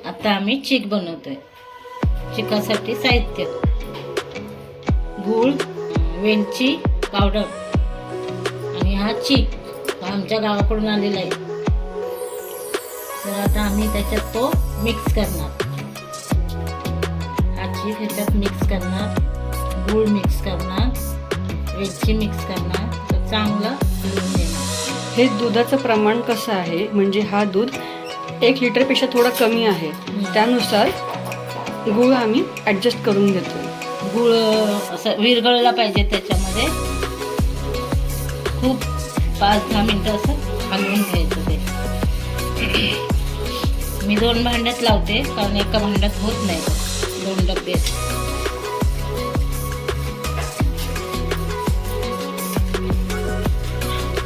आता आम्ही चीक बनवतोय. चिकासाठी साहित्य: गूळ, वेलची पावडर आणि हा चीक आमच्या गावाकडून आलेला आहे. तर आता आम्ही त्याच्यात तो मिक्स करणार. हा चीक ह्याच्यात मिक्स करणार, गूळ मिक्स करणार, वेलची मिक्स करणार. तर चांगलं फिरवून देणार. हे दुधाचं प्रमाण कसं आहे, म्हणजे हा दूध 1 लिटरपेक्षा थोडा कमी आहे, त्यानुसार गूळ आम्ही ॲडजस्ट करून घेतो. गूळ असं विरघळला पाहिजे त्याच्यामध्ये. खूप 5-10 मिनटं असं हलवून घ्यायचं ते. मी 2 भांड्यात लावते, कारण एका भांड्यात होत नाही. 2 डबे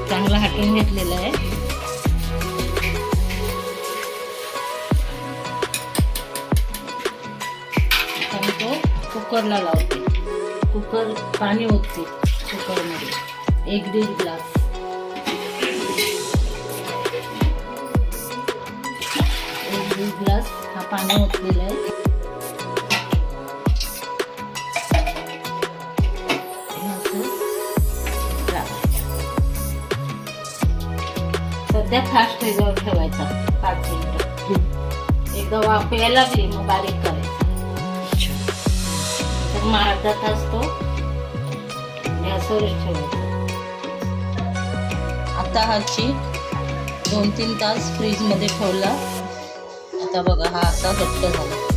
चांगला हटवून घेतलेला आहे. आणि तो कुकरला लावते. कुकर पाणी ओतते कुकरमध्ये 1-1.5 ग्लास. 1-1.5 ग्लास हा पाणी ओतलेला आहे. सध्या फास्ट ह्याच्यावर ठेवायचा 5 मिनिटं. एकदा वाफ यायला लागली मग बारीक करायचा. तर मग अर्धा तास तो गॅसवरच ठेवायचा. आता हा चीक 2-3 तास फ्रीजमध्ये ठेवला. आता बघा हा असा घट्ट झाला.